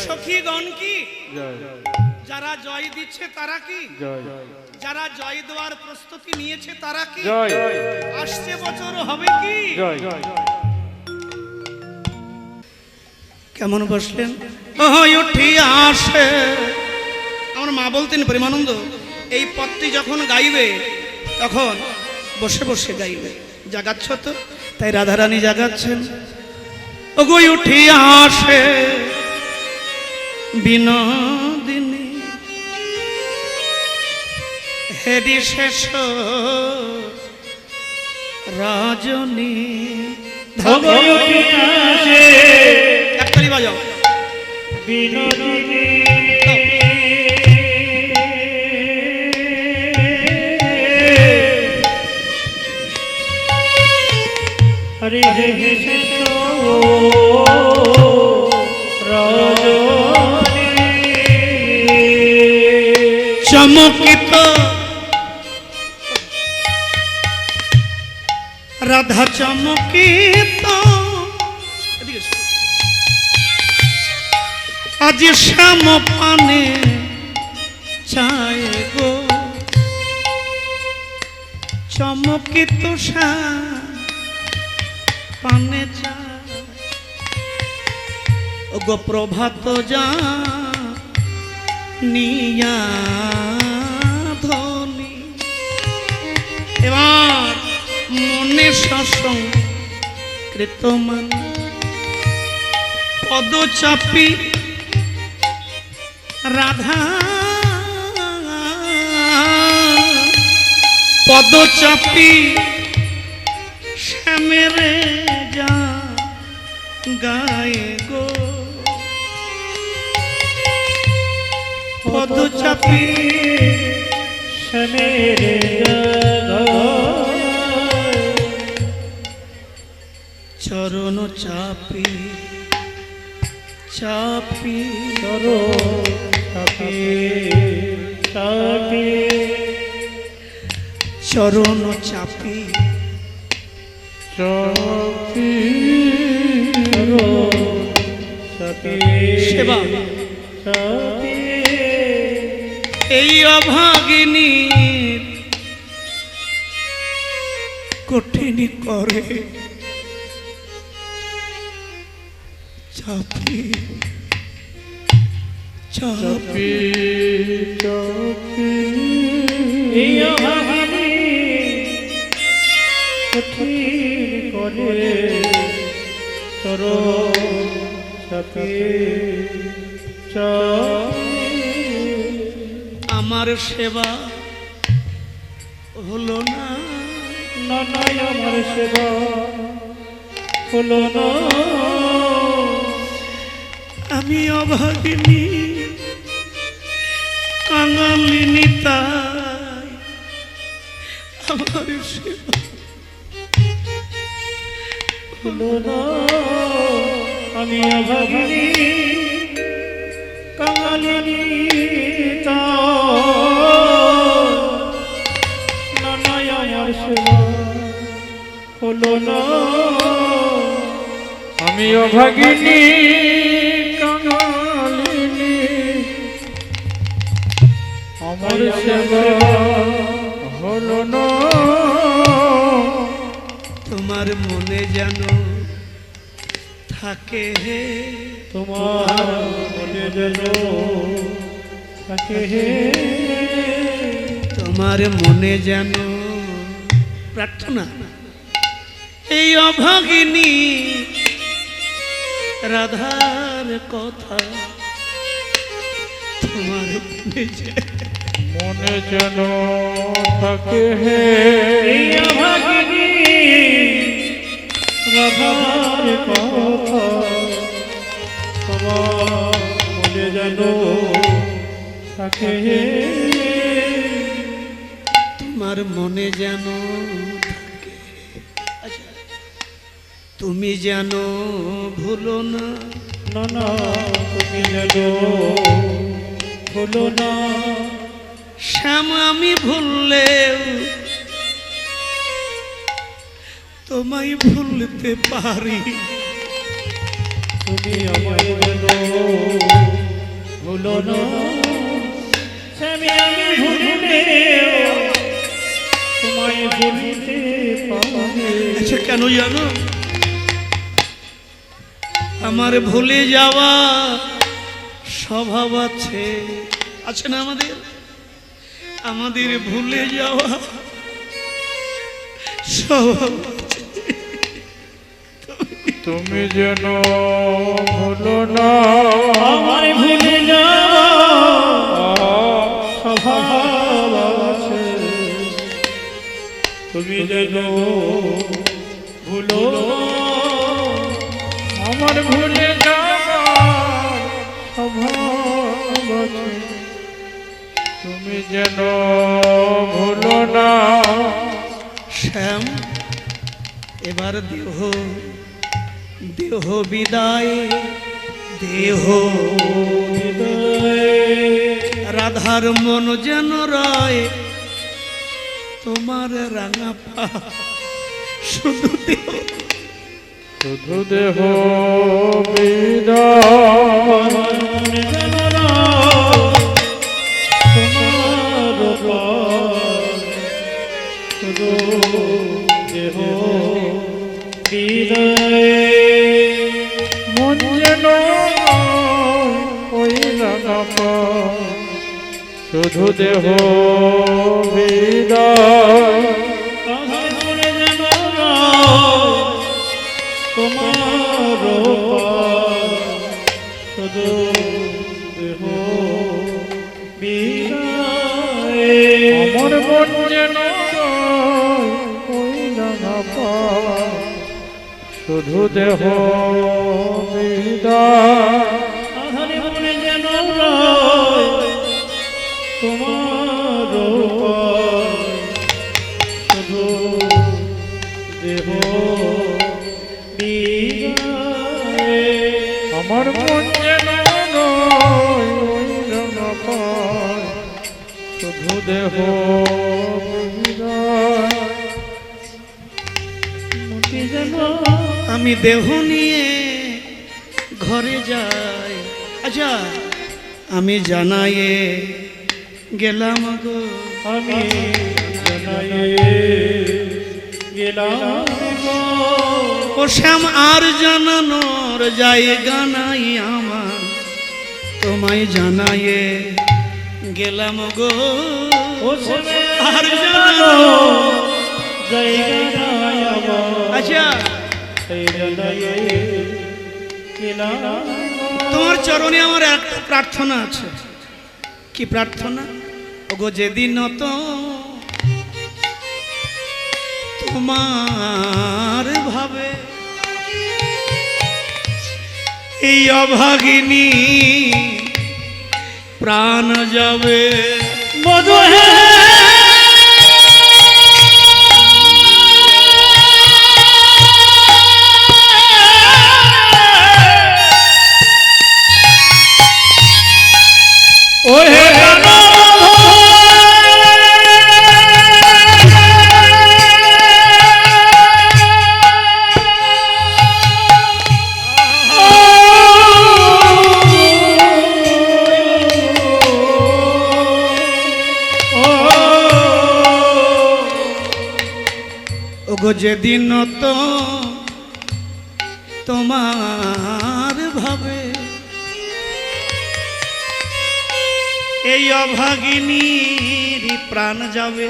সখীগণ কি যারা জয় দিচ্ছে তারা কি যারা জয় দেওয়ার প্রস্তুতি নিয়েছে তারা কি আসছে বছর হবে কি কেমন বসলেন উঠি আসে আমার মা বলতেন প্রেমানন্দ এই পদটি যখন গাইবে তখন বসে বসে গাইবে জাগাচ্ছ তো তাই রাধারানী জাগাচ্ছেন ওগো উঠি আসে বিনোদিনী হেরি শেষ রাজনী একটালি বাজাও বিনোদিনী হরে হে চমকিত রাধা চমকিত আজ শ্যাম পানে চায় গো চমকিত শ্যাম পানে চায় গো প্রভাত যা নিয়া ধনি এবার মনে সসংকৃত মান পদ চাপি রাধা পদ চাপি শ্যামের যা গায়ে গো পদ চাপি শ্যামের চরণ চাপি চাপি চাপি চাপি চরণ চাপি চাপি চাপি সেবা চাপি এই অভাগিনী কঠিন করে চাপি চাপি চাপি এই অভাগিনী কঠিন করে তর চাপি আমার সেবা হলো না নয় আমার সেবা হলো না আমি অভাগিনী কাঙালিনী তাই আমার সেবা হলো না আমি অভাগিনী কাঙালিনী তাই আমার সেবা হলো না আমি অভাগিনী কাঙালিনী আমার সেবা হলো না তোমার মনে যেন থাকে হে তোমার মনে যেন থাকে হে তোমার মনে যেন প্রার্থনা এই অভাগিনী রাধার কথা তোমার মনে যেন থাকে হে এই অভাগিনী রাধার কথা তোমার মনে যেন থাকে হে তোমার মনে যেন থাকে আচ্ছা তুমি যেন ভুলো না না না তুমি যেন ভুলো না শ্যাম আমি ভুললেও তোমায় ভুলতে পারি তুমি আমায় যেন ভুলো না স্বামী আমি ভুলিলে তোমায় ভুলিতে পারি আচ্ছা কেন জানো আমার ভুলে যাওয়া স্বভাব আছে আছে না আমাদের ভুলে যাওয়া স্বভাব আছে। তুমি যেন ভুলো না আমায় ভুলে যাওয়া স্বভাব আছে তুমি যেন ভুলো না আমার ভুলে যাওয়া স্বভাব আছে তুমি যেন ভুলো না শ্যাম এবার দেহ দেহ বিদায় দেহ রাধার মন যেন রয় তোমার রাঙা পা শুধু দেহ শুধু দেহ বিদায় যেন তোমার পায় শুধু দেহ বিদায় মন যেন ওই রাঙা পায় শুধু দেহ বিদায় তোমার শুধু দেহ বিদায় আমার মন যেন ওই রাঙা পায় শুধু দেহ বিদায় আধারে মনে যেন তোমার শুধু দেহ আমার মন যেন ওই রাঙা পায় শুধু দেহ আমি দেহ নিয়ে ঘরে যাই আচ্ছা আমি জানাইয়ে গেলাম গো আমি জানাইয়ে গেলাম ও শ্যাম আর জানানোর জায়গা নাই আমার তোমায় জানাইয়ে গেলাম গো ও আর জানানো জায়গা নাই আমার আচ্ছা সেই জানাইয়ে গেলাম তোমার চরণে আমার একটা প্রার্থনা আছে কি প্রার্থনা ওগো যেদিন তো তোমার ভাবে এই অভাগিনী প্রাণ যাবে মধু হে ও হে ওগো যেদিন তো তোমার ভাবে এই অভাগিনীর প্রাণ যাবে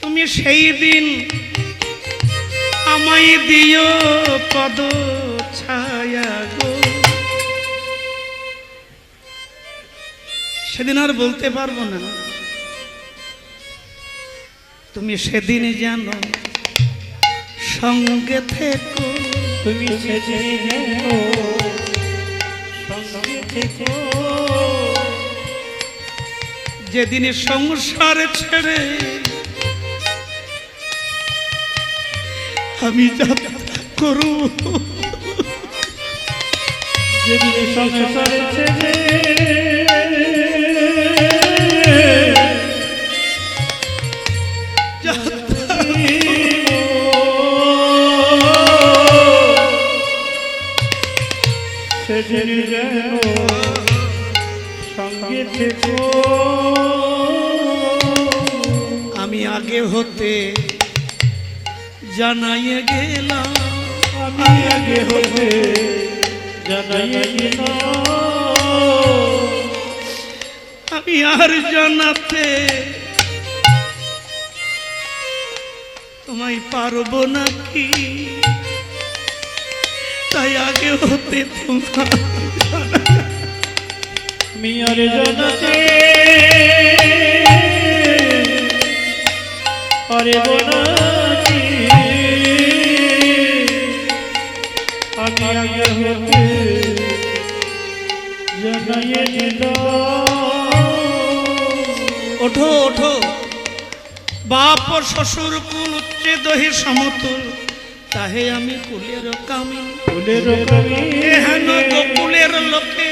তুমি সেই দিন আমায় দিও পদ ছায়া গো সেদিন আর বলতে পারবো না তুমি সেদিন জানো সঙ্গে থেকো তুমি সেদিন সঙ্গে থেকো যেদিন সংসার ছেড়ে আমি যাত্রা করব যেদিন সংসার ছেড়ে সেদিন যেন সঙ্গে থেকো। আমি আগে হতে জানাইয়ে গেলাম, আমি আগে হতে জানাইয়ে গেলাম, আমি আর জানাতে তোমায় পারবো নাকি, তাই আগে হতে তোমার আমি আর জানাতে পারবো নাকি, আমি আগে হতে জানাইয়ে দিলাম। ওঠো ওঠো, বাপ ও শ্বশুর কুল উচ্চে দহে সমতুল, তাহে আমি কুলের কামিন। ফুলের কবি হেন গোকুলের লোকে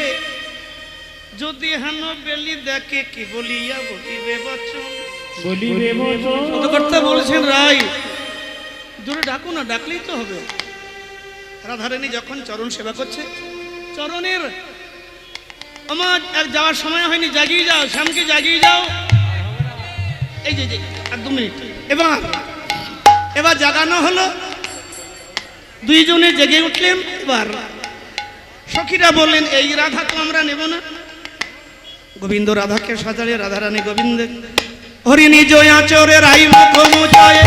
যদি হেন বেলি দেখে কি বলিয়া বলিবে বচন। বলিবে পদকর্তা বলছেন রাই দূরে ডাকো না, ডাকলেই তো হবে। রাধারানী যখন চরণ সেবা করছে, চরণের আমার আর যাওয়ার সময় হয়নি, জাগিয়ে যাও, শ্যামকে জাগিয়ে যাও। এই যে আর 2 মিনিট, এবার জাগানো হলো, দুইজনে জেগে উঠলেন। এবার সখীরা বললেন এই রাধা তো আমরা নেব না। গোবিন্দ রাধাকে সাজালে, রাধারানী গোবিন্দ হরিণী জয়া চোরে রাই মুখ মোচায়,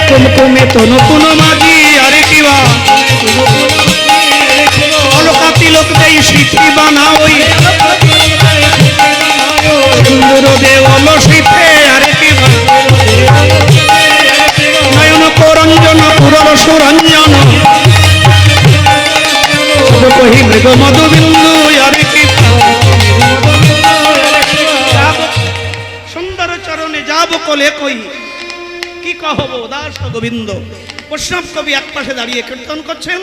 কুমকুমে তনু কোন মাঝি আরে কিবা অলকাতি লোক দেই সিদ্ধি বানাওই, সুন্দর দেওয়াল শীতে আরে কিবা নয়ন করঞ্জন পুরর সুরঞ্জন কহি মৃগ মধুবিন্দু আরে কিবা সুন্দর চরণে যাব কোলে কই কি কহব দাস গোবিন্দ। বৈষ্ণব কবি এক পাশে দাঁড়িয়ে কীর্তন করছেন,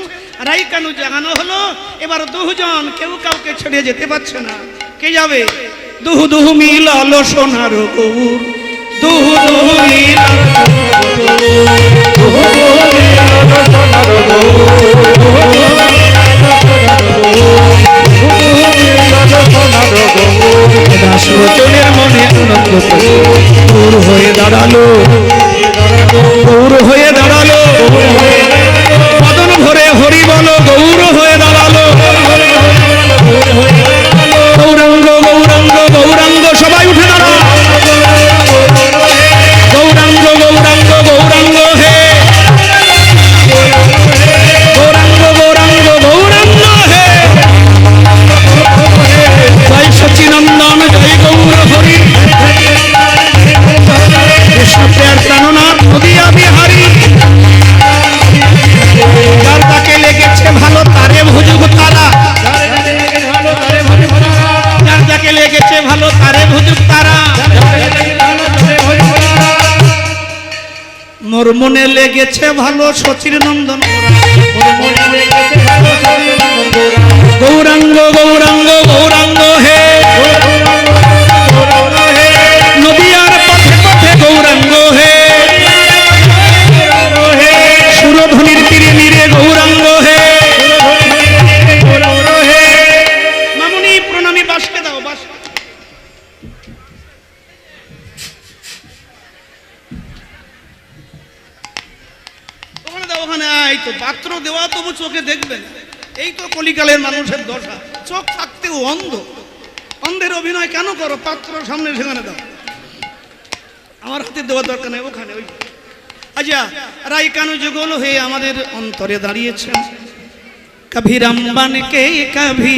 রাই কানু জাগানো হলো। এবার দুজন কেউ কাউকে ছেড়ে যেতে পারছে না। কে যাবে? দুহু দুহু মিলালো সোনার গৌর, দুহু দুহু মিলালো দাস রচনের মনে আনন্দ গৌর হয়ে দাঁড়ালো, গৌর হয়ে দাঁড়ালো, মদন ভরে হরি বলো গৌর হয়ে দাঁড়ালো। গৌরাঙ্গ গৌরাঙ্গ গৌরাঙ্গ সবাই উঠে দাঁড়াও, গৌরাঙ্গ গৌরাঙ্গ গৌরাঙ্গ হে, গৌরাঙ্গ গৌরাঙ্গ গৌরাঙ্গ হে, জয় সচিনন্দন জয় গৌর হরি, কৃষ্ণপ্রিয়ার প্রাণনাথ নদিয়া বিহারী। যার তাকে লেগেছে ভালো তারে ভুজুক তারা, যার যাকে লেগেছে ভালো তারে ভুজুক তারা। মোর মনে লেগেছে ভালো সচির নন্দন, গৌরাঙ্গ গৌরাঙ্গ গৌরাঙ্গ হে, নদিয়ার পথে পথে গৌরাঙ্গ হে, সুরধ্বনির তীরে নীরে গৌরাঙ্গ হে। মামুনি প্রণামী বাসকে দাও, বাস ওখানে দাও, ওখানে। এই তো পাত্র দেওয়া তবু চোখে দেখবেন, এই তো কলিকালের মানুষের দশা, চোখ থাকতেও অন্ধ। অন্ধের অভিনয় কেন করো? পাত্র সামনে সেখানে দাও, আমার হাতে দেওয়ার দরকার নেই, ওখানে ওই। আচ্ছা, রাই কানু যুগল হয়ে আমাদের অন্তরে দাঁড়িয়েছেন। কভি রামবান কে কভি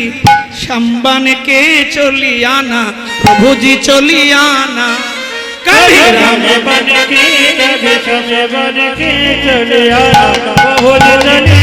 শ্যামবান কে চলি আনা, প্রভুজি চলি আনা। কভি রাম बन के कभी समय बन के चले आना, बहुत चले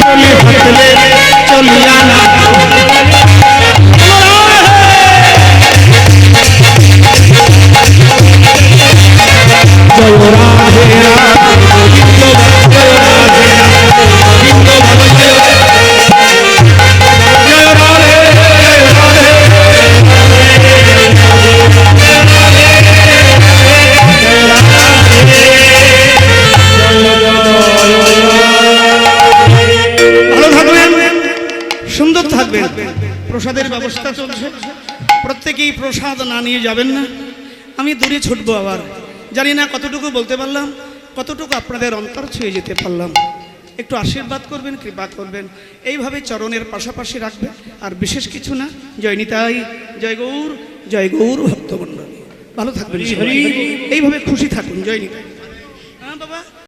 চলি হাতলে চলিয়া না জয় রাধে সুন্দর থাকবেন। প্রসাদের ব্যবস্থা চলছে, প্রত্যেকেই প্রসাদ না নিয়ে যাবেন না। আমি দূরে ছুটবো, আবার জানি না কতটুকু বলতে পারলাম, কতটুকু আপনাদের অন্তর ছুঁয়ে যেতে পারলাম। একটু আশীর্বাদ করবেন, কৃপা করবেন, এইভাবে চরণের পাশাপাশি রাখবেন, আর বিশেষ কিছু না। জয় নিতাই, জয় গৌর ভক্তমণ্ডলী। ভালো থাকবেন, এইভাবে খুশি থাকুন। জয় নিতাই।